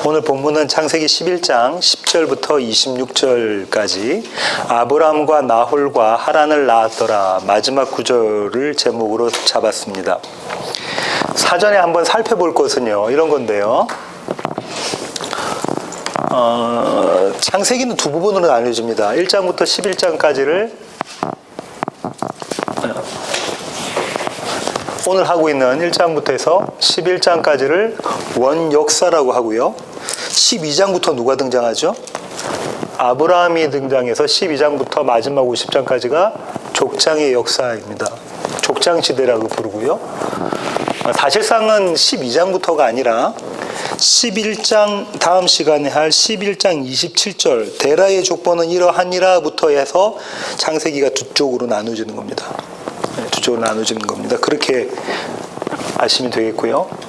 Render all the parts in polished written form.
오늘 본문은 창세기 11장 10절부터 26절까지 아브람과 나홀과 하란을 낳았더라 마지막 구절을 제목으로 잡았습니다. 사전에 한번 살펴볼 것은요 이런 건데요. 창세기는 두 부분으로 나뉘어집니다. 1장부터 11장까지를 오늘 하고 있는 1장부터 해서 11장까지를 원역사라고 하고요. 12장부터 누가 등장하죠? 아브라함이 등장해서 12장부터 마지막 50장까지가 족장의 역사입니다. 족장시대라고 부르고요. 사실상은 12장부터가 아니라 11장 다음 시간에 할 11장 27절 데라의 족보는 이러하니라부터 해서 창세기가 두 쪽으로 나눠지는 겁니다. 두 쪽으로 나눠지는 겁니다. 그렇게 아시면 되겠고요.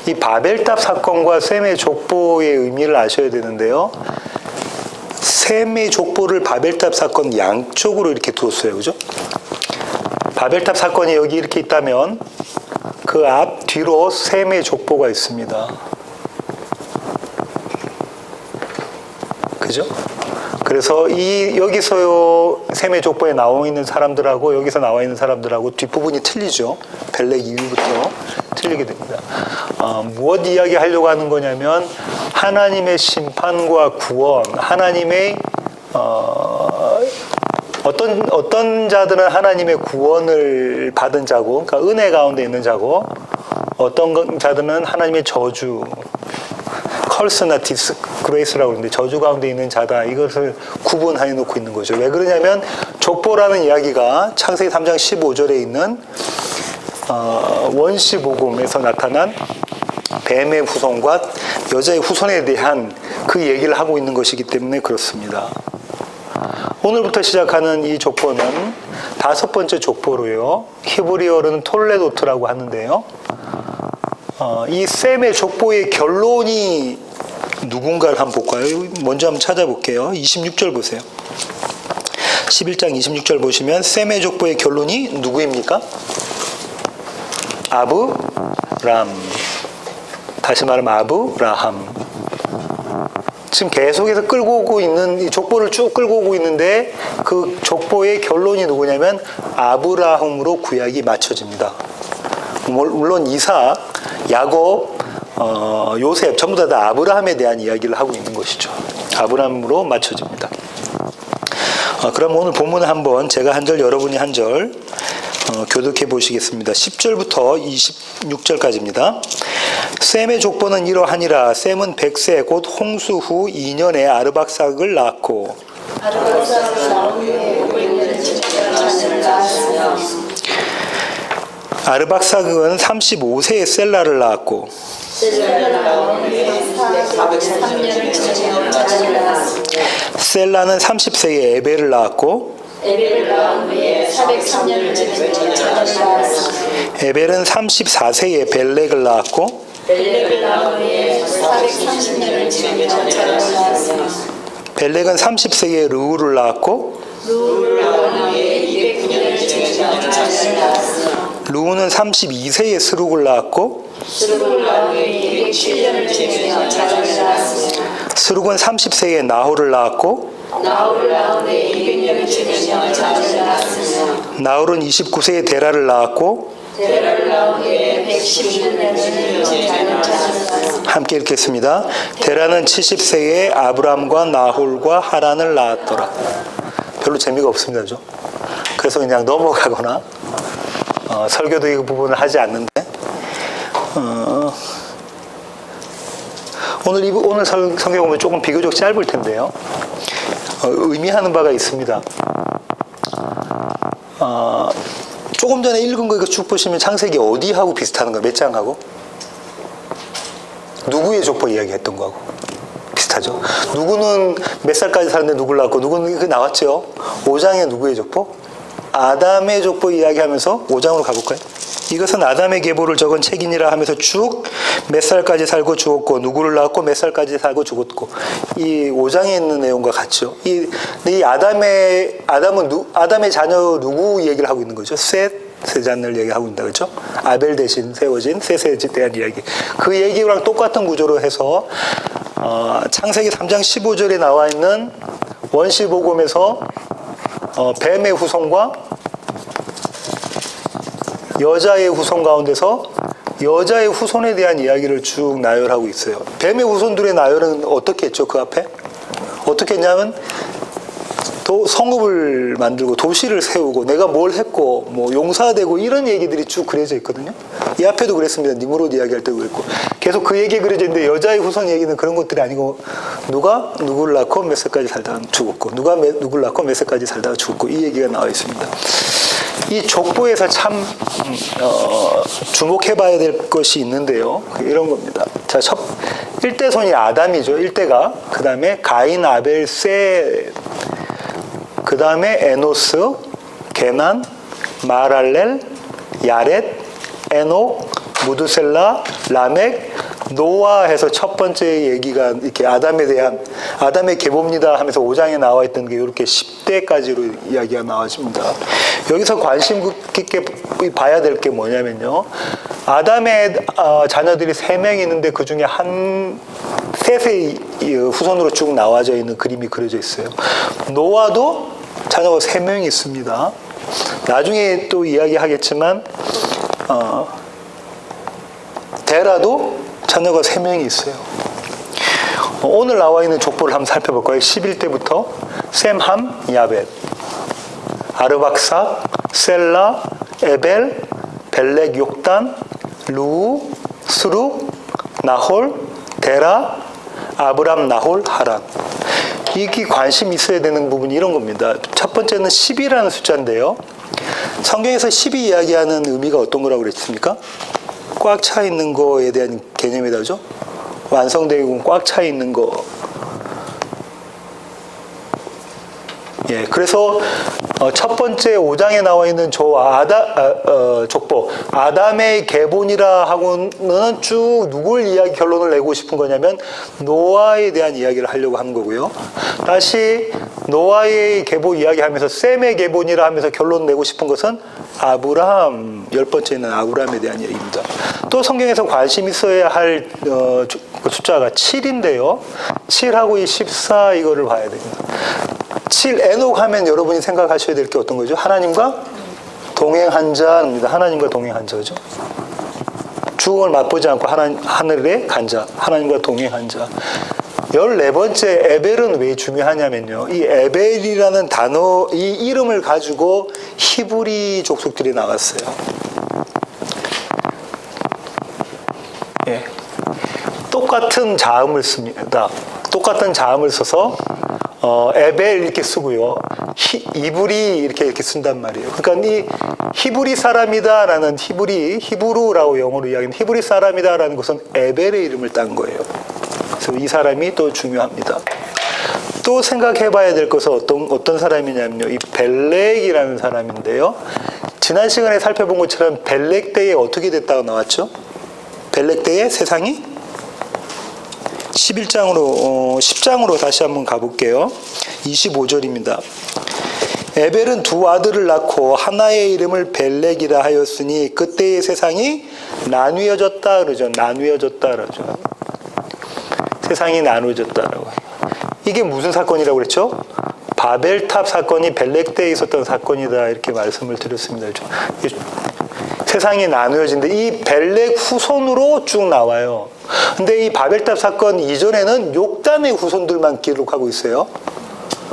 이 바벨탑 사건과 셈의 족보의 의미를 아셔야 되는데요. 셈의 족보를 바벨탑 사건 양쪽으로 이렇게 두었어요. 그죠? 바벨탑 사건이 여기 이렇게 있다면 그 앞 뒤로 셈의 족보가 있습니다. 그죠? 그래서 여기서 셈의 족보에 나와 있는 사람들하고 여기서 나와 있는 사람들하고 뒷부분이 틀리죠. 벨렉 이후부터 틀리게 됩니다. 무엇 이야기하려고 하는 거냐면 하나님의 심판과 구원, 하나님의 어떤 자들은 하나님의 구원을 받은 자고, 그러니까 은혜 가운데 있는 자고, 어떤 자들은 하나님의 저주, 컬스나 디스그레이스라고 하는데 저주 가운데 있는 자다. 이것을 구분해 놓고 있는 거죠. 왜 그러냐면 족보라는 이야기가 창세기 3장 15절에 있는 원시복음에서 나타난 뱀의 후손과 여자의 후손에 대한 그 얘기를 하고 있는 것이기 때문에 그렇습니다. 오늘부터 시작하는 이 족보는 다섯 번째 족보로요. 히브리어로는 톨레도트라고 하는데요. 이 셈의 족보의 결론이 누군가를 한번 볼까요? 먼저 한번 찾아볼게요. 26절 보세요. 11장 26절 보시면 셈의 족보의 결론이 누구입니까? 아브람. 다시 말하면 아브라함. 지금 계속해서 끌고 오고 있는 이 족보를 쭉 끌고 오고 있는데 그 족보의 결론이 누구냐면 아브라함으로 구약이 맞춰집니다. 물론 이삭, 야곱, 요셉 전부 다 아브라함에 대한 이야기를 하고 있는 것이죠. 아브라함으로 맞춰집니다. 그럼 오늘 본문을 한번 제가 한 절 여러분이 한 절 교독해 보시겠습니다. 10절부터 26절까지입니다. 셈의 족보는 이러하니라. 셈은 100세 곧 홍수 후 2년에 아르박삭을 낳았고 아르박삭은 35세에 셀라를 낳았고 셀라는 30세에 에벨을 낳았고 에벨은 34세에 벨렉을 낳았고 벨렉은 30세에 르우를 낳았고 르우는 32세에 스룩을 낳았고 스룩은 30세에 나홀을 낳았고 나홀은 29세에 데라를 낳았고 함께 읽겠습니다. 데라는 70세에 아브람과 나홀과 하란을 낳았더라. 별로 재미가 없습니다. 그죠? 그래서 그냥 넘어가거나 설교도 이 부분을 하지 않는데 오늘 성경 보면 조금 비교적 짧을 텐데요. 의미하는 바가 있습니다. 조금 전에 읽은 거 이거 쭉 보시면 창세기 어디하고 비슷하는 거예요? 몇 장하고? 누구의 족보 이야기했던 거하고 비슷하죠? 누구는 몇 살까지 사는데 누구를 낳았고 누구는 그 나왔죠? 5장에 누구의 족보? 아담의 족보 이야기하면서 5장으로 가볼까요? 이것은 아담의 계보를 적은 책이니라 하면서 쭉 몇 살까지 살고 죽었고 누구를 낳았고 몇 살까지 살고 죽었고 이 5장에 있는 내용과 같죠. 이 아담의 자녀 누구 얘기를 하고 있는 거죠? 셋, 세 잔을 얘기하고 있다, 그렇죠? 아벨 대신 세워진 셋에 대한 이야기. 그 얘기랑 똑같은 구조로 해서 창세기 3장 15절에 나와 있는 원시복음에서 뱀의 후손과 여자의 후손 가운데서 여자의 후손에 대한 이야기를 쭉 나열하고 있어요. 뱀의 후손들의 나열은 어떻게 했죠? 그 앞에? 어떻게 했냐면 성읍을 만들고 도시를 세우고 내가 뭘 했고 뭐 용사되고 이런 얘기들이 쭉 그려져 있거든요. 이 앞에도 그랬습니다. 니무롯 이야기할 때도 그랬고 계속 그 얘기 그려져 있는데 여자의 후손 얘기는 그런 것들이 아니고 누가 누구를 낳고 몇 세까지 살다가 죽었고 누가 누구를 낳고 몇 세까지 살다가 죽었고 이 얘기가 나와 있습니다. 이 족보에서 참 주목해봐야 될 것이 있는데요. 이런 겁니다. 자, 1대 손이 아담이죠. 1대가. 그 다음에 가인, 아벨, 셋. 그 다음에 에노스, 게난, 마랄렐, 야렛, 에녹, 무드셀라, 라멕, 노아 해서 첫 번째 얘기가 이렇게 아담의 계보입니다 하면서 5장에 나와 있던 게 이렇게 10대까지로 이야기가 나와집니다. 여기서 관심 깊게 봐야 될 게 뭐냐면요. 아담의 자녀들이 3명이 있는데 그 중에 셋의 후손으로 쭉 나와져 있는 그림이 그려져 있어요. 노아도 자녀가 3명이 있습니다. 나중에 또 이야기하겠지만 데라도 자녀가 3명이 있어요. 오늘 나와 있는 족보를 한번 살펴볼까요? 11대부터 셈, 함, 야벳, 아르박삭, 셀라, 에벨, 벨렉, 욕단, 루우, 스룩, 나홀, 데라, 아브람, 나홀, 하란. 이게 관심 있어야 되는 부분이 이런 겁니다. 첫 번째는 10이라는 숫자인데요. 성경에서 10이 이야기하는 의미가 어떤 거라고 그랬습니까? 꽉 차 있는 거에 대한 개념이다, 그죠? 완성되고 꽉 차 있는 거. 예, 그래서 첫 번째 5장에 나와 있는 족보, 아담의 계본이라 하고는 쭉 누굴 결론을 내고 싶은 거냐면 노아에 대한 이야기를 하려고 하는 거고요. 다시 노아의 계보 이야기하면서 셈의 계본이라 하면서 결론 내고 싶은 것은 아브라함, 10번째는 아브라함에 대한 이야기입니다. 또 성경에서 관심 있어야 할 숫자가 7인데요. 7하고 이 14 이거를 봐야 됩니다. 7, 에녹 하면 여러분이 생각하셔야 될 게 어떤 거죠? 하나님과 동행한 자입니다. 하나님과 동행한 자죠. 죽음을 맛보지 않고 하늘에 간 자, 하나님과 동행한 자. 14번째 에벨은 왜 중요하냐면요. 이 에벨이라는 단어, 이 이름을 가지고 히브리 족속들이 나왔어요. 예. 똑같은 자음을 씁니다. 똑같은 자음을 써서 에벨 이렇게 쓰고요. 이브리 이렇게 쓴단 말이에요. 그러니까 이 히브리 사람이다라는 히브루라고 영어로 이야기하는 히브리 사람이다라는 것은 에벨의 이름을 딴 거예요. 그래서 이 사람이 또 중요합니다. 또 생각해봐야 될 것은 어떤 사람이냐면요. 이 벨렉이라는 사람인데요. 지난 시간에 살펴본 것처럼 벨렉 때에 어떻게 됐다고 나왔죠? 벨렉 때에 세상이 10장으로 다시 한번 가볼게요. 25절입니다. 에벨은 두 아들을 낳고 하나의 이름을 벨렉이라 하였으니 그때의 세상이 나뉘어졌다 그러죠. 세상이 나누어졌다라고. 이게 무슨 사건이라고 그랬죠? 바벨탑 사건이 벨렉 때에 있었던 사건이다 이렇게 말씀을 드렸습니다. 세상이 나누어진데 이 벨렉 후손으로 쭉 나와요. 근데 이 바벨탑 사건 이전에는 욕단의 후손들만 기록하고 있어요.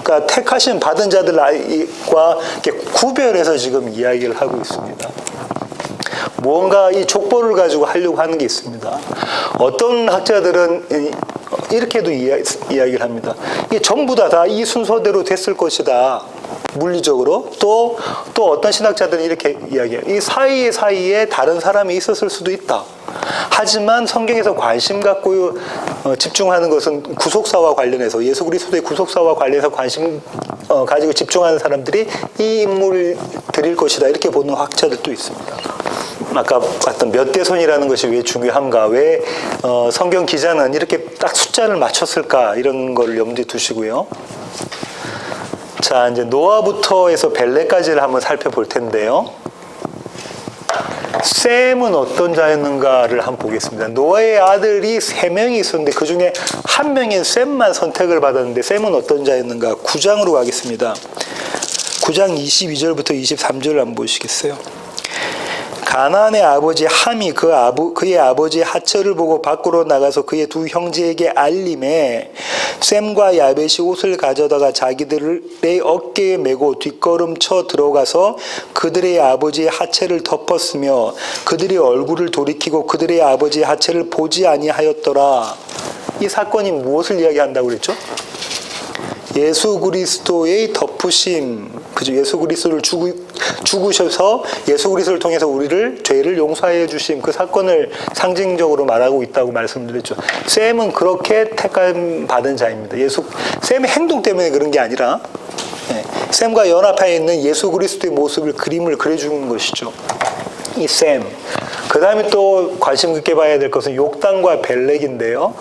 그러니까 택하신 받은 자들과 이렇게 구별해서 지금 이야기를 하고 있습니다. 무언가 이 족보를 가지고 하려고 하는 게 있습니다. 어떤 학자들은 이렇게도 이야기를 합니다. 이게 전부 다 이 순서대로 됐을 것이다. 물리적으로. 또 어떤 신학자들은 이렇게 이야기해요. 이 사이에 다른 사람이 있었을 수도 있다. 하지만 성경에서 관심 갖고 집중하는 것은 구속사와 관련해서 예수 그리스도의 구속사와 관련해서 관심 가지고 집중하는 사람들이 이 인물을 드릴 것이다. 이렇게 보는 학자들도 있습니다. 아까 봤던 몇 대손이라는 것이 왜 중요한가, 왜 성경 기자는 이렇게 딱 숫자를 맞췄을까, 이런 걸 염두에 두시고요. 자, 이제 노아부터 해서 벨렉까지를 한번 살펴볼 텐데요. 셈은 어떤 자였는가를 한번 보겠습니다. 노아의 아들이 3명이 있었는데 그 중에 한 명인 셈만 선택을 받았는데 셈은 어떤 자였는가? 9장으로 가겠습니다. 9장 22절부터 23절을 한번 보시겠어요? 가나안의 아버지 함이 그의 아버지의 하처를 보고 밖으로 나가서 그의 두 형제에게 알림에 셈과 야벳이 옷을 가져다가 자기들의 어깨에 메고 뒷걸음쳐 들어가서 그들의 아버지의 하체를 덮었으며 그들의 얼굴을 돌이키고 그들의 아버지의 하체를 보지 아니하였더라. 이 사건이 무엇을 이야기한다고 그랬죠? 예수 그리스도의 덮으심, 그죠? 예수 그리스도를 죽으셔서 예수 그리스도를 통해서 우리를 죄를 용서해 주심, 그 사건을 상징적으로 말하고 있다고 말씀드렸죠. 셈은 그렇게 택함 받은 자입니다. 셈의 행동 때문에 그런 게 아니라 셈과 연합하여 있는 예수 그리스도의 모습을 그림을 그려주는 것이죠. 이 셈. 그 다음에 또 관심 깊게 봐야 될 것은 욕단과 벨렉인데요.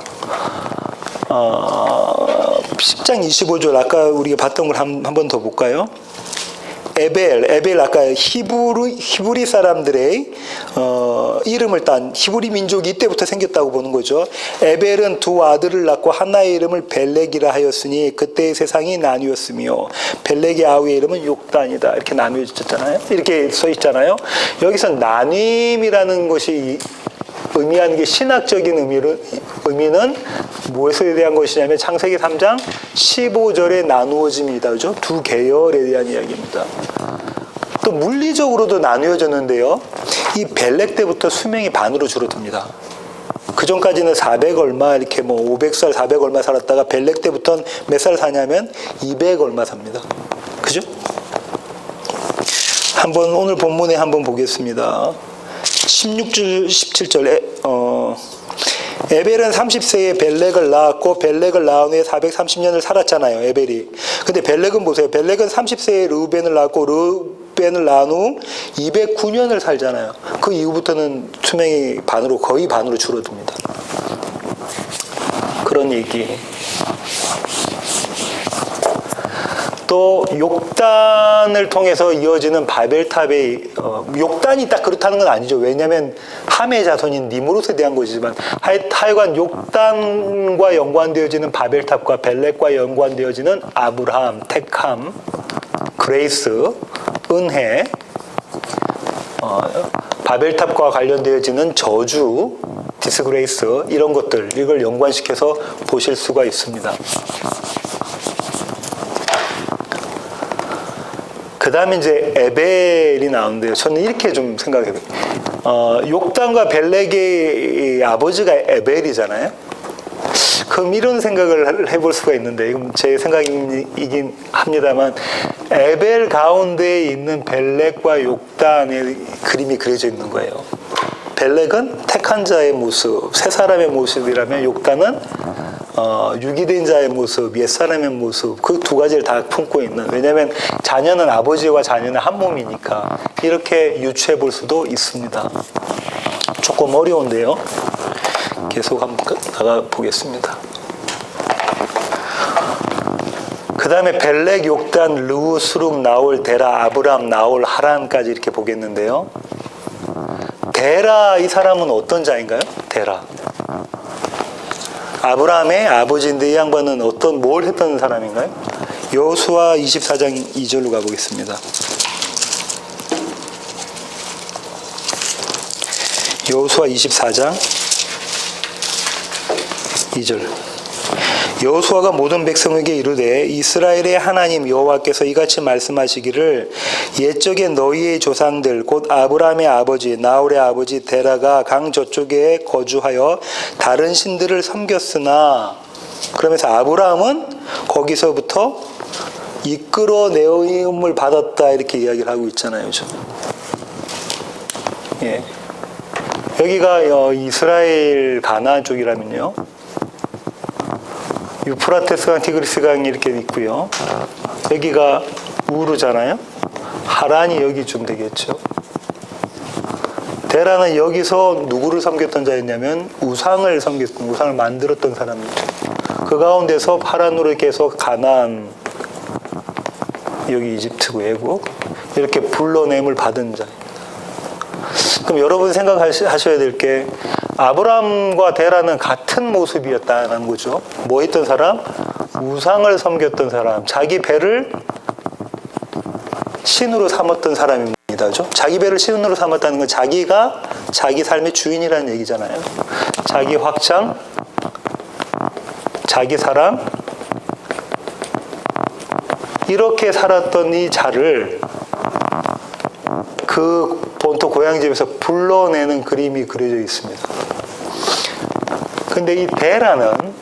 10장 25절 아까 우리가 봤던 걸 한 번 더 볼까요? 에벨 아까 히브리 사람들의 이름을 딴 히브리 민족이 이때부터 생겼다고 보는 거죠. 에벨은 두 아들을 낳고 하나의 이름을 벨렉이라 하였으니 그때의 세상이 나뉘었으며 벨렉의 아우의 이름은 욕단이다. 이렇게 나뉘어졌잖아요. 이렇게 써 있잖아요. 여기서 나눔이라는 것이 의미하는 게 신학적인 의미는 무엇에 대한 것이냐면 창세기 3장 15절에 나누어집니다. 그죠? 두 계열에 대한 이야기입니다. 또 물리적으로도 나누어졌는데요. 이 벨렉 때부터 수명이 반으로 줄어듭니다. 그 전까지는 400 얼마 이렇게 500살 400 얼마 살았다가 벨렉 때부터는 몇 살 사냐면 200 얼마 삽니다. 그죠? 한번 오늘 본문에 한번 보겠습니다. 16절 17절 에벨은 30세에 벨렉을 낳았고 벨렉을 낳은 후에 430년을 살았잖아요. 에벨이. 근데 벨렉은 보세요. 벨렉은 30세에 르우벤을 낳았고 르우벤을 낳은 후 209년을 살잖아요. 그 이후부터는 수명이 거의 반으로 줄어듭니다. 그런 얘기. 또 욕단을 통해서 이어지는 바벨탑의 욕단이 딱 그렇다는 건 아니죠. 왜냐하면 함의 자손인 니므롯에 대한 것이지만 하여간 욕단과 연관되어지는 바벨탑과 벨렉과 연관되어지는 아브라함, 택함, 그레이스, 은혜, 바벨탑과 관련되어지는 저주, 디스그레이스 이런 것들 이걸 연관시켜서 보실 수가 있습니다. 그 다음에 이제 에벨이 나오는데요. 저는 이렇게 좀 생각해요. 욕단과 벨렉의 아버지가 에벨이잖아요. 그럼 이런 생각을 해볼 수가 있는데, 이건 제 생각이긴 합니다만, 에벨 가운데에 있는 벨렉과 욕단의 그림이 그려져 있는 거예요. 벨렉은 택한 자의 모습, 새 사람의 모습이라면 욕단은 유기된 자의 모습, 옛사람의 모습, 그 두 가지를 다 품고 있는. 왜냐하면 자녀는 아버지와 자녀는 한 몸이니까 이렇게 유추해 볼 수도 있습니다. 조금 어려운데요. 계속 한번 나가 보겠습니다. 그 다음에 벨렉, 욕단, 르우, 수룩, 나홀, 데라, 아브람, 나홀, 하란까지 이렇게 보겠는데요. 데라, 이 사람은 어떤 자인가요? 데라. 아브라함의 아버지인데 이 양반은 뭘 했던 사람인가요? 여호수아 24장 2절로 가보겠습니다. 여호수아 24장 2절. 여호수아가 모든 백성에게 이르되 이스라엘의 하나님 여호와께서 이같이 말씀하시기를 옛적에 너희의 조상들 곧 아브라함의 아버지 나홀의 아버지 데라가 강 저쪽에 거주하여 다른 신들을 섬겼으나, 그러면서 아브라함은 거기서부터 이끌어내음을 받았다 이렇게 이야기를 하고 있잖아요. 그렇죠? 예. 여기가 이스라엘 가나안 쪽이라면요, 유프라테스강, 티그리스강이 이렇게 있고요. 여기가 우르잖아요. 하란이 여기쯤 되겠죠. 데라는 여기서 누구를 섬겼던 자였냐면 우상을 만들었던 사람이죠. 그 가운데서 하란으로 계속 가나안, 여기 이집트 외국 이렇게 불러냄을 받은 자입니다. 그럼 여러분 생각하셔야 될 게 아브라함과 데라는 같은 모습이었다는 거죠. 뭐 했던 사람? 우상을 섬겼던 사람. 자기 배를 신으로 삼았던 사람입니다. 자기 배를 신으로 삼았다는 건 자기가 자기 삶의 주인이라는 얘기잖아요. 자기 확장, 자기 사랑, 이렇게 살았던 이 자를 그 본토 고향집에서 불러내는 그림이 그려져 있습니다. 근데 이 데라는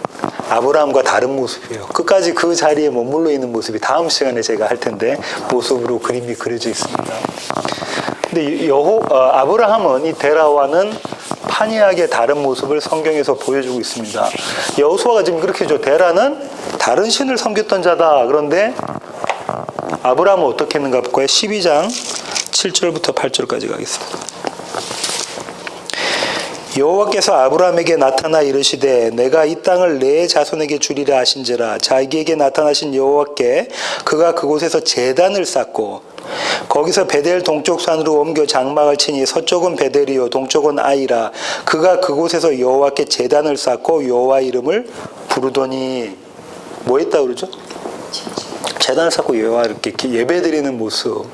아브라함과 다른 모습이에요. 끝까지 그 자리에 머물러 있는 모습이 다음 시간에 제가 할 텐데 모습으로 그림이 그려져 있습니다. 근데 아브라함은 이 데라와는 판이하게 다른 모습을 성경에서 보여주고 있습니다. 여호수아가 지금 그렇게 죠. 데라는 다른 신을 섬겼던 자다. 그런데 아브라함은 어떻게 했는가 볼까요? 12장 7절부터 8절까지 가겠습니다. 여호와께서 아브라함에게 나타나 이르시되 내가 이 땅을 내 자손에게 주리라 하신지라. 자기에게 나타나신 여호와께 그가 그곳에서 제단을 쌓고 거기서 베델 동쪽 산으로 옮겨 장막을 치니 서쪽은 베델이요 동쪽은 아이라. 그가 그곳에서 여호와께 제단을 쌓고 여호와 이름을 부르더니 뭐 했다 그러죠? 제단을 쌓고 여호와 이렇게 예배드리는 모습.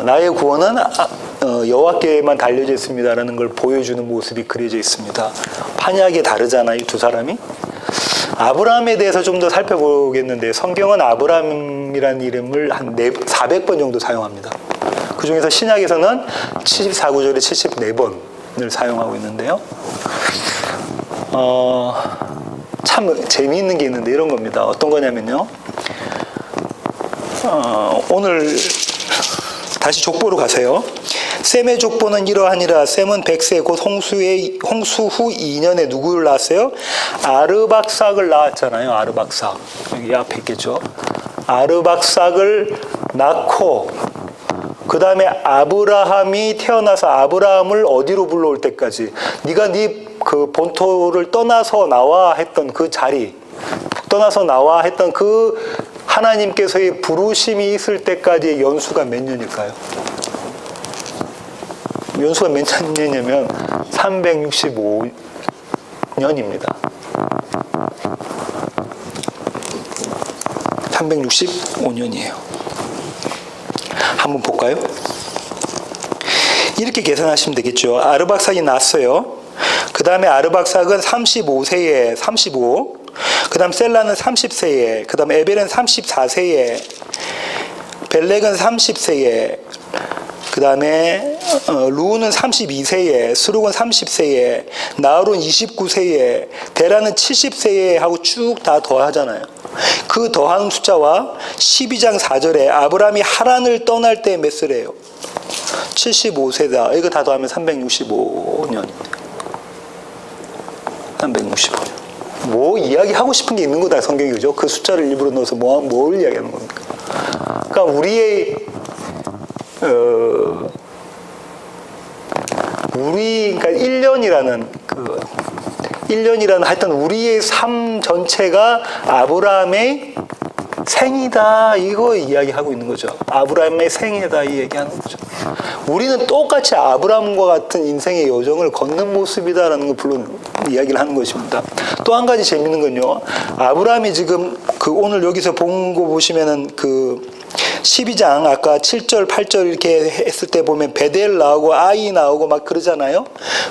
나의 구원은 여호와께만 달려져 있습니다라는 걸 보여주는 모습이 그려져 있습니다. 판이하게 다르잖아요, 이 두 사람이. 아브라함에 대해서 좀 더 살펴보겠는데 성경은 아브라함이라는 이름을 한 400번 정도 사용합니다. 그 중에서 신약에서는 74구절에 74번을 사용하고 있는데요. 참 재미있는 게 있는데 이런 겁니다. 어떤 거냐면요. 오늘 다시 족보로 가세요. 셈의 족보는 이러하니라. 셈은 100세 곧 홍수 후 2년에 누구를 낳았어요? 아르박삭을 낳았잖아요. 아르박삭. 여기 앞에 있겠죠. 아르박삭을 낳고 그 다음에 아브라함이 태어나서 아브라함을 어디로 불러올 때까지 네가 네 그 본토를 떠나서 나와 했던 그 자리, 떠나서 나와 했던 그 하나님께서의 부르심이 있을 때까지의 연수가 몇 년일까요? 연수가 몇 년이냐면 365년입니다. 365년이에요. 한번 볼까요? 이렇게 계산하시면 되겠죠. 아르박삭이 났어요. 그 다음에 아르박삭은 35세에 35, 그 다음 셀라는 30세에, 그 다음 에벨은 34세에, 벨렉은 30세에, 그 다음에 루우는 32세에, 스룩은 30세에, 나홀은 29세에, 데라는 70세에 하고 쭉 다 더하잖아요. 그 더한 숫자와 12장 4절에 아브라함이 하란을 떠날 때 몇 세래요? 75세다. 이거 다 더하면 365년. 365년. 뭐 이야기하고 싶은 게 있는 거다, 성경이. 그죠? 그 숫자를 일부러 넣어서 뭘 이야기하는 겁니까? 그러니까 우리의 그러니까 1년이라는 하여튼 우리의 삶 전체가 아브라함의 생이다, 이거 이야기하고 있는 거죠. 아브라함의 생애다, 이 얘기하는 거죠. 우리는 똑같이 아브라함과 같은 인생의 여정을 걷는 모습이다라는 걸 물론 이야기를 하는 것입니다. 또 한 가지 재밌는 건요. 아브라함이 지금 오늘 여기서 본 거 보시면은 12장 아까 7절 8절 이렇게 했을 때 보면 베델 나오고 아이 나오고 막 그러잖아요.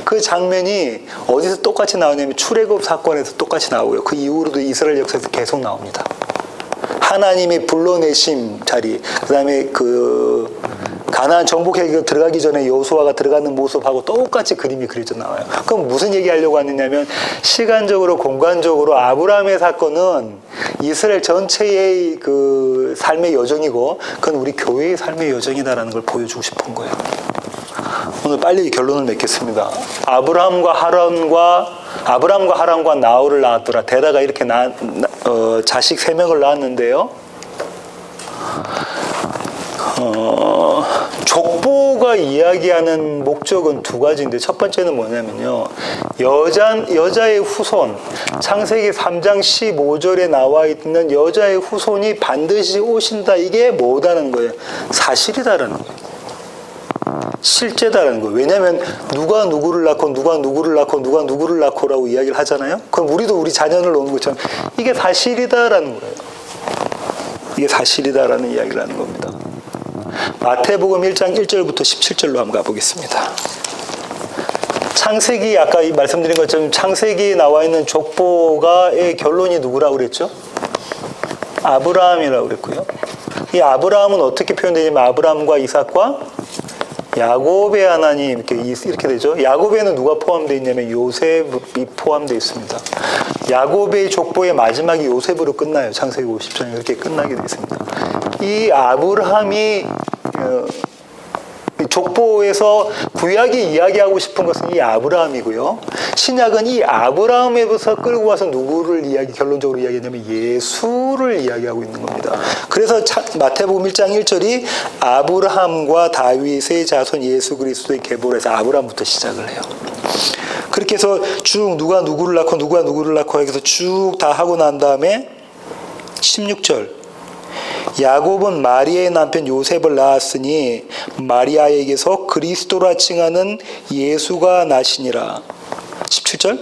그 장면이 어디서 똑같이 나오냐면 출애굽 사건에서 똑같이 나오고요. 그 이후로도 이스라엘 역사에서 계속 나옵니다. 하나님의 불러내심 자리, 그 다음에 가나안 정복에 들어가기 전에 여호수아가 들어가는 모습하고 똑같이 그림이 그려져 나와요. 그럼 무슨 얘기하려고 하느냐면 시간적으로 공간적으로 아브라함의 사건은 이스라엘 전체의 그 삶의 여정이고 그건 우리 교회의 삶의 여정이다라는 걸 보여주고 싶은 거예요. 오늘 빨리 결론을 맺겠습니다. 아브라함과 하란과 나홀을 낳았더라. 데라가 이렇게 자식 3명을 낳았는데요. 족보가 이야기하는 목적은 두 가지인데 첫 번째는 뭐냐면요. 여자의 후손, 창세기 3장 15절에 나와 있는 여자의 후손이 반드시 오신다. 이게 뭐다는 거예요? 사실이다라는 거예요. 실제다라는 거예요. 왜냐하면 누가 누구를 낳고 누가 누구를 낳고 누가 누구를 낳고라고 이야기를 하잖아요. 그럼 우리도 우리 자녀를 놓는 것처럼 이게 사실이다라는 거예요. 이게 사실이다라는 이야기를 하는 겁니다. 마태복음 1장 1절부터 17절로 한번 가보겠습니다. 창세기, 아까 말씀드린 것처럼 창세기에 나와 있는 족보가의 결론이 누구라고 그랬죠? 아브라함이라고 그랬고요. 이 아브라함은 어떻게 표현되냐면 아브라함과 이삭과 야곱의 하나님 이렇게 되죠. 야곱에는 누가 포함되어 있냐면 요셉이 포함되어 있습니다. 야곱의 족보의 마지막이 요셉으로 끝나요. 창세기 50장이 그렇게 끝나게 되어 있습니다. 이 아브라함이 족보에서 구약이 이야기하고 싶은 것은 이 아브라함이고요. 신약은 이 아브라함에서 끌고 와서 누구를 결론적으로 이야기하냐면 예수를 이야기하고 있는 겁니다. 그래서 마태복음 1장 1절이 아브라함과 다윗의 자손 예수 그리스도의 계보를 해서 아브라함부터 시작을 해요. 그렇게 해서 쭉 누가 누구를 낳고 누가 누구를 낳고 해서 쭉 다 하고 난 다음에 16절 야곱은 마리아의 남편 요셉을 낳았으니 마리아에게서 그리스도라 칭하는 예수가 나시니라. 17절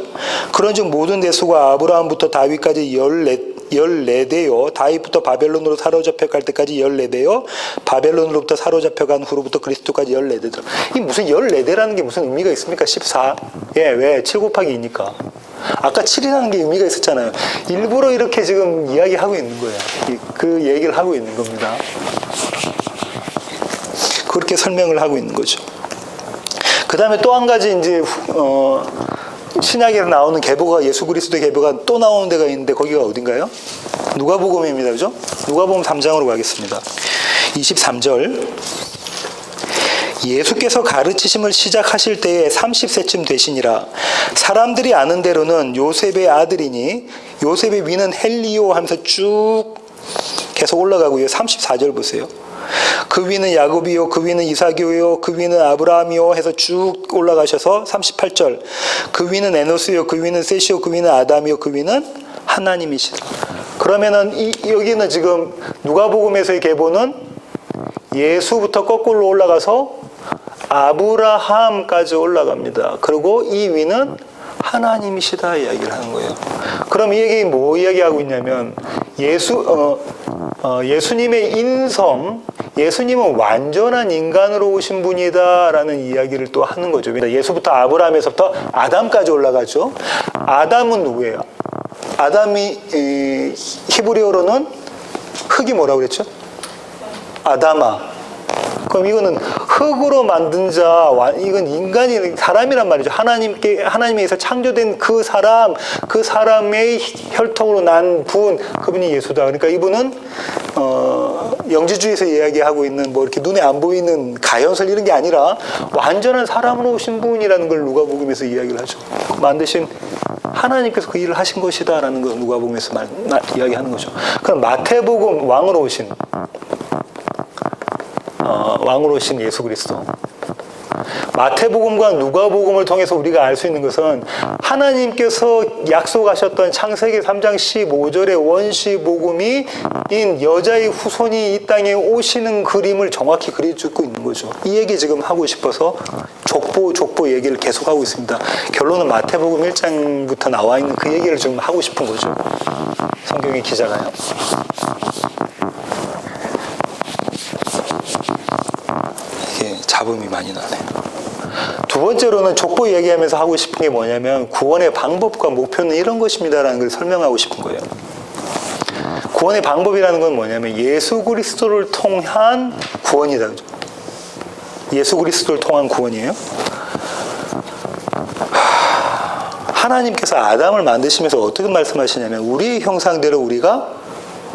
그런즉 모든 대수가 아브라함부터 다윗까지 14대요 다윗부터 바벨론으로 사로잡혀 갈 때까지 14대요 바벨론으로부터 사로잡혀 간 후로부터 그리스도까지 14대더라. 이 무슨 14대라는 게 무슨 의미가 있습니까? 14. 예, 왜? 7 곱하기 2니까. 아까 7이라는 게 의미가 있었잖아요. 일부러 이렇게 지금 이야기하고 있는 거예요. 그 얘기를 하고 있는 겁니다. 그렇게 설명을 하고 있는 거죠. 그 다음에 또 한 가지 이제 신약에서 나오는 계보가 예수 그리스도의 계보가 또 나오는 데가 있는데 거기가 어딘가요? 누가복음입니다. 그죠? 누가복음 3장으로 가겠습니다. 23절 예수께서 가르치심을 시작하실 때에 30세쯤 되시니라. 사람들이 아는 대로는 요셉의 아들이니 요셉의 위는 헬리오 하면서 쭉 계속 올라가고요. 34절 보세요. 그 위는 야곱이요 그 위는 이삭이요 그 위는 아브라함이요 해서 쭉 올라가셔서 38절 그 위는 에노스요 그 위는 셋이요 그 위는 아담이요 그 위는 하나님이시다. 그러면은 여기는 지금 누가복음에서의 계보는 예수부터 거꾸로 올라가서 아브라함까지 올라갑니다. 그리고 이 위는 하나님이시다 이야기를 하는 거예요. 그럼 이 얘기 뭐 이야기하고 있냐면 예수님의 인성, 예수님은 완전한 인간으로 오신 분이다라는 이야기를 또 하는 거죠. 예수부터 아브라함에서부터 아담까지 올라가죠. 아담은 누구예요? 아담이 히브리어로는 흙이 뭐라고 그랬죠? 아담아. 그럼 이거는 흙으로 만든 자, 이건 인간이 사람이란 말이죠. 하나님에서 창조된 그 사람의 혈통으로 난 분, 그분이 예수다. 그러니까 이분은 영지주의에서 이야기하고 있는 뭐 이렇게 눈에 안 보이는 가연설 이런 게 아니라 완전한 사람으로 오신 분이라는 걸 누가복음에서 이야기를 하죠. 만드신 하나님께서 그 일을 하신 것이다라는 걸 누가복음에서 이야기하는 거죠. 그럼 마태복음 왕으로 오신 예수 그리스도. 마태복음과 누가복음을 통해서 우리가 알 수 있는 것은 하나님께서 약속하셨던 창세기 3장 15절의 원시복음이 인 여자의 후손이 이 땅에 오시는 그림을 정확히 그려주고 있는 거죠. 이 얘기 지금 하고 싶어서 족보 얘기를 계속하고 있습니다. 결론은 마태복음 1장부터 나와 있는 그 얘기를 지금 하고 싶은 거죠. 성경의 기자가요. 이게 잡음이 많이 나네요. 두 번째로는 족보 얘기하면서 하고 싶은 게 뭐냐면 구원의 방법과 목표는 이런 것입니다라는 걸 설명하고 싶은 거예요. 구원의 방법이라는 건 뭐냐면 예수 그리스도를 통한 구원이다. 예수 그리스도를 통한 구원이에요. 하나님께서 아담을 만드시면서 어떻게 말씀하시냐면 우리의 형상대로 우리가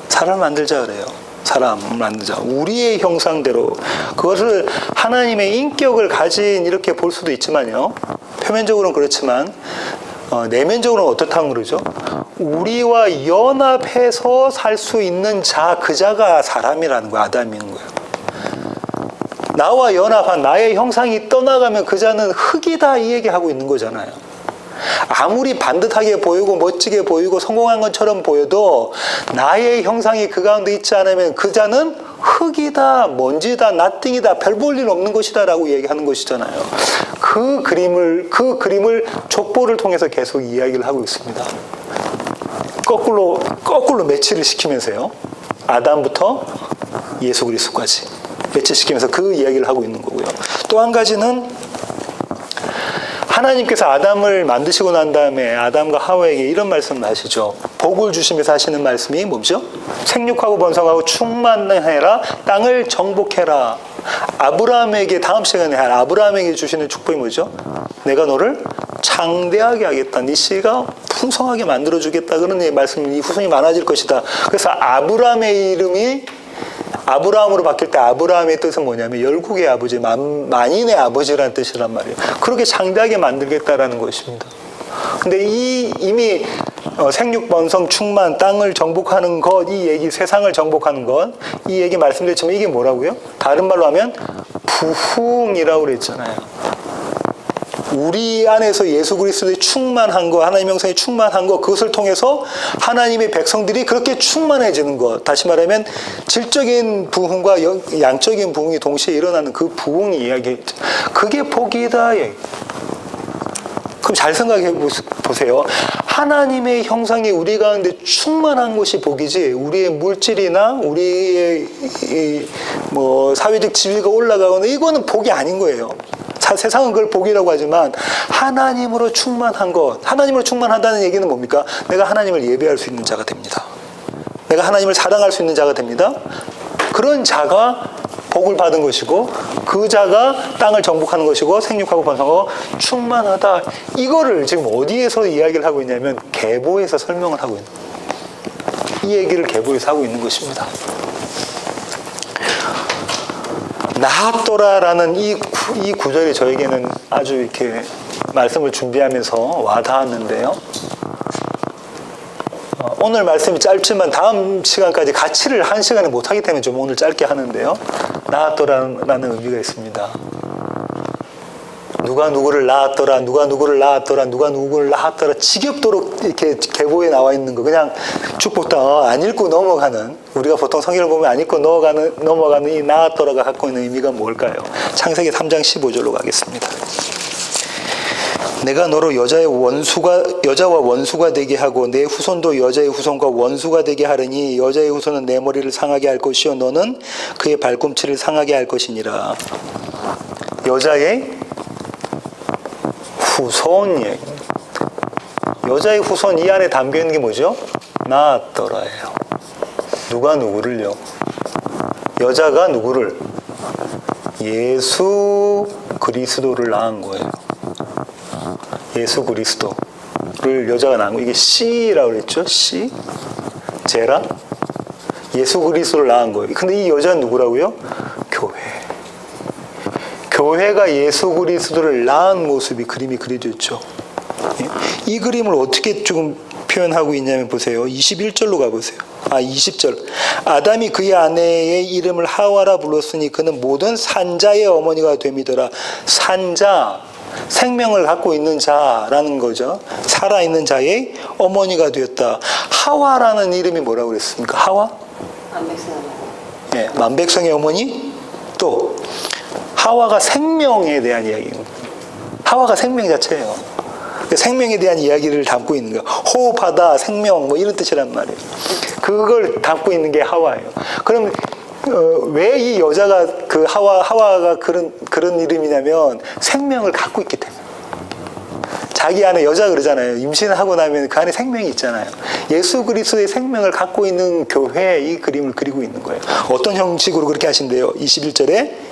사람을 만들자 그래요. 사람을 만들자. 우리의 형상대로. 그것을 하나님의 인격을 가진 이렇게 볼 수도 있지만요. 표면적으로는 그렇지만 내면적으로는 어떻다고 그러죠? 우리와 연합해서 살 수 있는 자, 그 자가 사람이라는 거야. 아담인 거예요. 나와 연합한 나의 형상이 떠나가면 그 자는 흙이다 이 얘기하고 있는 거잖아요. 아무리 반듯하게 보이고 멋지게 보이고 성공한 것처럼 보여도 나의 형상이 그 가운데 있지 않으면 그 자는 흙이다, 먼지다, 나띵이다, 별 볼 일 없는 것이다라고 얘기하는 것이잖아요. 그 그림을 족보를 통해서 계속 이야기를 하고 있습니다. 거꾸로 매치를 시키면서요. 아담부터 예수 그리스도까지 매치시키면서 그 이야기를 하고 있는 거고요. 또 한 가지는 하나님께서 아담을 만드시고 난 다음에 아담과 하와에게 이런 말씀을 하시죠. 복을 주시면서 하시는 말씀이 뭐죠? 생육하고 번성하고 충만해라, 땅을 정복해라. 아브라함에게 다음 시간에 아브라함에게 주시는 축복이 뭐죠? 내가 너를 장대하게 하겠다. 네 씨가 풍성하게 만들어주겠다. 그런 말씀이 후손이 많아질 것이다. 그래서 아브라함의 이름이 아브라함으로 바뀔 때 아브라함의 뜻은 뭐냐면 열국의 아버지, 만인의 아버지라는 뜻이란 말이에요. 그렇게 장대하게 만들겠다라는 것입니다. 근데 이미 생육, 번성, 충만, 땅을 정복하는 것, 이 얘기, 세상을 정복하는 것, 이 얘기 말씀드렸지만 이게 뭐라고요? 다른 말로 하면 부흥이라고 그랬잖아요. 우리 안에서 예수 그리스도의 충만한 것, 하나님의 형상이 충만한 것, 그것을 통해서 하나님의 백성들이 그렇게 충만해지는 것. 다시 말하면 질적인 부흥과 양적인 부흥이 동시에 일어나는 그 부흥 이야기죠. 그게 복이다. 그럼 잘 생각해 보세요. 하나님의 형상이 우리 가운데 충만한 것이 복이지, 우리의 물질이나 우리의 사회적 지위가 올라가거나 이거는 복이 아닌 거예요. 세상은 그걸 복이라고 하지만 하나님으로 충만한 것, 하나님으로 충만하다는 얘기는 뭡니까? 내가 하나님을 예배할 수 있는 자가 됩니다. 내가 하나님을 사랑할 수 있는 자가 됩니다. 그런 자가 복을 받은 것이고, 그 자가 땅을 정복하는 것이고, 생육하고 번성하고 충만하다. 이거를 지금 어디에서 이야기를 하고 있냐면 계보에서 설명을 하고 있는 거예요. 이 얘기를 계보에서 하고 있는 것입니다. 나핫도라라는 이 구절이 저에게는 아주 이렇게 말씀을 준비하면서 와닿았는데요. 오늘 말씀이 짧지만 다음 시간까지 같이를 한 시간에 못하기 때문에 좀 오늘 짧게 하는데요. 나핫도라라는 의미가 있습니다. 누가 누구를 낳았더라, 누가 누구를 낳았더라, 누가 누구를 낳았더라, 지겹도록 이렇게 계보에 나와 있는 거, 그냥 축복다 안 읽고 넘어가는, 우리가 보통 성경을 보면 안 읽고 넘어가는 이 낳았더라가 갖고 있는 의미가 뭘까요? 창세기 3장 15절로 가겠습니다. 내가 너로 여자와 원수가 되게 하고 내 후손도 여자의 후손과 원수가 되게 하려니 여자의 후손은 내 머리를 상하게 할 것이요 너는 그의 발꿈치를 상하게 할 것이니라. 여자의 후손이에요. 여자의 후손, 이 안에 담겨 있는 게 뭐죠? 나았더라예요. 누가 누구를요? 여자가 누구를? 예수 그리스도를 낳은 거예요. 예수 그리스도를 여자가 낳은 거예요. 이게 씨라고 그랬죠? 씨? 제라? 예수 그리스도를 낳은 거예요. 근데 이 여자는 누구라고요? 교회. 교회가 예수 그리스도를 낳은 모습이 그림이 그려져 있죠. 이 그림을 어떻게 조금 표현하고 있냐면 보세요. 21절로 가보세요. 20절. 아담이 그의 아내의 이름을 하와라 불렀으니 그는 모든 산자의 어머니가 됨이더라. 산자, 생명을 갖고 있는 자라는 거죠. 살아있는 자의 어머니가 되었다. 하와라는 이름이 뭐라고 그랬습니까? 하와? 만백성의 어머니. 네, 만백성의 어머니. 또 하와가 생명에 대한 이야기입니다. 하와가 생명 자체예요. 생명에 대한 이야기를 담고 있는 거예요. 호흡하다, 생명, 이런 뜻이란 말이에요. 그걸 담고 있는 게 하와예요. 그럼 왜 이 여자가 하와가 그런 이름이냐면 생명을 갖고 있기 때문에. 자기 안에 여자 그러잖아요. 임신을 하고 나면 그 안에 생명이 있잖아요. 예수 그리스도의 생명을 갖고 있는 교회에 이 그림을 그리고 있는 거예요. 어떤 형식으로 그렇게 하신대요? 21절에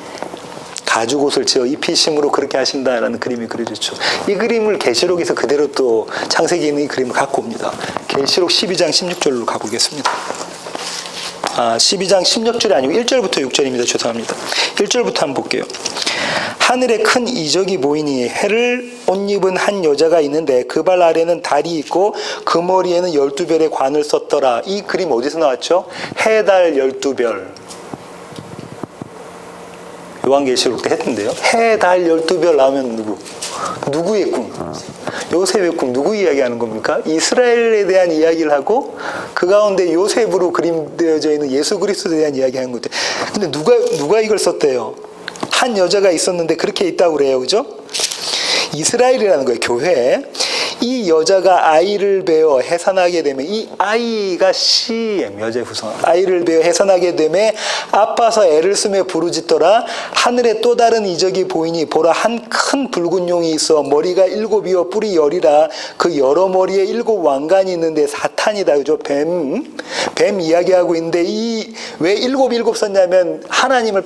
가죽옷을 지어 입히심으로 그렇게 하신다라는 그림이 그려졌죠. 이 그림을 계시록에서 그대로 또 창세기에 있는 이 그림을 갖고 옵니다. 계시록 12장 16절로 가보겠습니다. 12장 16절이 아니고 1절부터 6절입니다. 죄송합니다. 1절부터 한번 볼게요. 하늘에 큰 이적이 보이니 해를 옷 입은 한 여자가 있는데 그 발 아래는 달이 있고 그 머리에는 12별의 관을 썼더라. 이 그림 어디서 나왔죠? 해, 달, 12별. 요한계시록 때 했는데요. 해, 달, 12별 나오면 누구? 누구의 꿈? 요셉의 꿈. 누구 이야기하는 겁니까? 이스라엘에 대한 이야기를 하고 그 가운데 요셉으로 그림되어져 있는 예수 그리스도에 대한 이야기하는 거죠. 근데 누가 이걸 썼대요? 한 여자가 있었는데 그렇게 있다고 그래요. 그죠? 이스라엘이라는 거예요. 교회. 이 여자가 아이를 베어 해산하게 되면, 이 아이가 시엠, 여자의 후손, 아이를 베어 해산하게 되면 아파서 애를 쓰며 부르짖더라. 하늘에 또 다른 이적이 보이니 보라, 한 큰 붉은 용이 있어 머리가 7이요 뿔이 10이라. 그 여러 머리에 7 왕관이 있는데 사탄이다. 그죠? 뱀 이야기하고 있는데, 이 왜 7 썼냐면 하나님을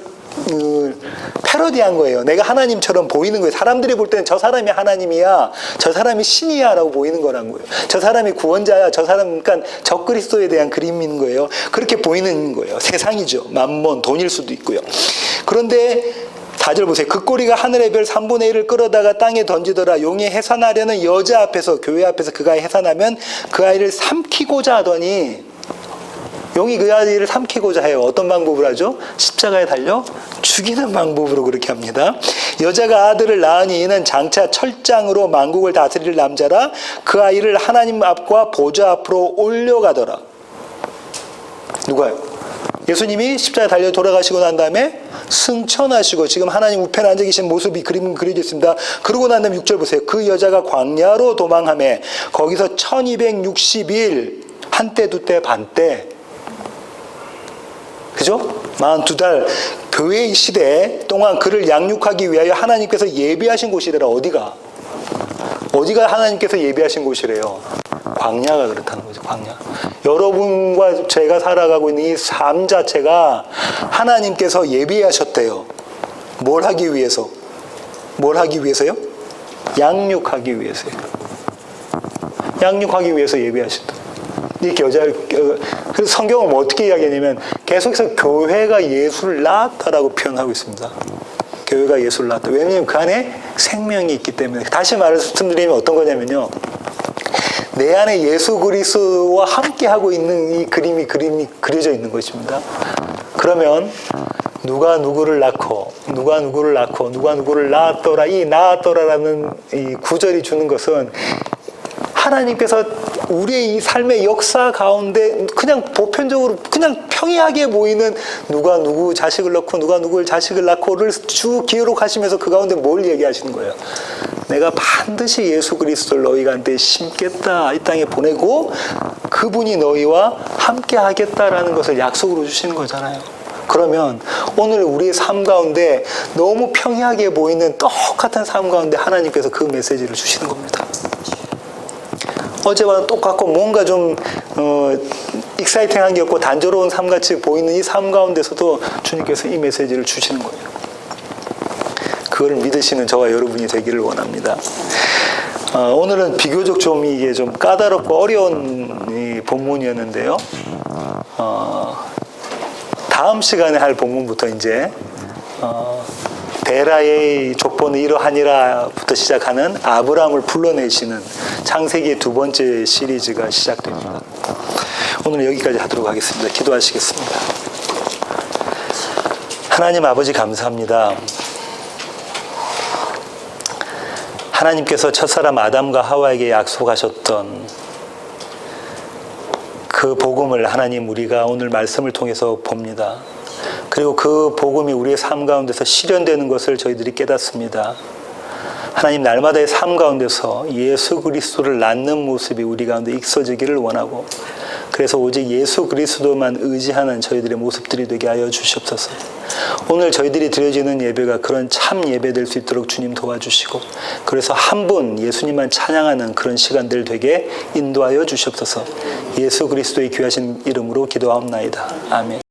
패러디한 거예요. 내가 하나님처럼 보이는 거예요. 사람들이 볼 때는 저 사람이 하나님이야, 저 사람이 신이야 라고 보이는 거란 거예요. 저 사람이 구원자야, 저 사람, 그러니까 적그리스도에 대한 그림인 거예요. 그렇게 보이는 거예요. 세상이죠. 만몬, 돈일 수도 있고요. 그런데 4절 보세요. 그 꼬리가 하늘의 별 3분의 1을 끌어다가 땅에 던지더라. 용이 해산하려는 여자 앞에서, 교회 앞에서 그가 해산하면 그 아이를 삼키고자 하더니, 용이 그 아이를 삼키고자 해요. 어떤 방법을 하죠? 십자가에 달려 죽이는 방법으로 그렇게 합니다. 여자가 아들을 낳으니 이는 장차 철장으로 만국을 다스릴 남자라. 그 아이를 하나님 앞과 보좌 앞으로 올려가더라. 누가요? 예수님이 십자가에 달려 돌아가시고 난 다음에 승천하시고 지금 하나님 우편에 앉아 계신 모습이 그려져 있습니다. 그러고 난 다음에 6절 보세요. 그 여자가 광야로 도망하며 거기서 1260일, 한때 두때 반때, 그죠? 42달 교회의 시대 동안 그를 양육하기 위하여 하나님께서 예비하신 곳이래라. 어디가 하나님께서 예비하신 곳이래요? 광야가 그렇다는 거죠. 광야. 여러분과 제가 살아가고 있는 이 삶 자체가 하나님께서 예비하셨대요. 뭘 하기 위해서? 뭘 하기 위해서요? 양육하기 위해서요. 양육하기 위해서 예비하셨다. 이 여자를, 그래서 성경은 뭐 어떻게 이야기하냐면 계속해서 교회가 예수를 낳았다라고 표현하고 있습니다. 교회가 예수를 낳았다. 왜냐하면 그 안에 생명이 있기 때문에. 다시 말씀드리면 어떤 거냐면요, 내 안에 예수 그리스도와 함께 하고 있는 이 그림이 그려져 있는 것입니다. 그러면 누가 누구를 낳고 누가 누구를 낳고 누가 누구를 낳았더라, 이 낳았더라라는 이 구절이 주는 것은 하나님께서 우리의 이 삶의 역사 가운데 그냥 보편적으로 그냥 평이하게 보이는 누가 누구 자식을 낳고 누가 누구를 자식을 낳고를 쭉 기록하시면서 그 가운데 뭘 얘기하시는 거예요? 내가 반드시 예수 그리스도를 너희한테 심겠다, 이 땅에 보내고 그분이 너희와 함께 하겠다라는 것을 약속으로 주시는 거잖아요. 그러면 오늘 우리의 삶 가운데 너무 평이하게 보이는 똑같은 삶 가운데 하나님께서 그 메시지를 주시는 겁니다. 어제와 똑같고 뭔가 좀 익사이팅한 게 없고 단조로운 삶같이 보이는 이 삶 가운데서도 주님께서 이 메시지를 주시는 거예요. 그걸 믿으시는 저와 여러분이 되기를 원합니다. 오늘은 비교적 좀 이게 좀 까다롭고 어려운 이 본문이었는데요. 다음 시간에 할 본문부터 이제 베라의 족보는 이러하니라부터 시작하는 아브라함을 불러내시는 창세기의 2번째 시리즈가 시작됩니다. 오늘 여기까지 하도록 하겠습니다. 기도하시겠습니다. 하나님 아버지 감사합니다. 하나님께서 첫사람 아담과 하와에게 약속하셨던 그 복음을 하나님 우리가 오늘 말씀을 통해서 봅니다. 그리고 그 복음이 우리의 삶 가운데서 실현되는 것을 저희들이 깨닫습니다. 하나님, 날마다의 삶 가운데서 예수 그리스도를 낳는 모습이 우리 가운데 익혀지기를 원하고, 그래서 오직 예수 그리스도만 의지하는 저희들의 모습들이 되게 하여 주시옵소서. 오늘 저희들이 드려지는 예배가 그런 참 예배 될 수 있도록 주님 도와주시고, 그래서 한 분 예수님만 찬양하는 그런 시간들 되게 인도하여 주시옵소서. 예수 그리스도의 귀하신 이름으로 기도하옵나이다. 아멘.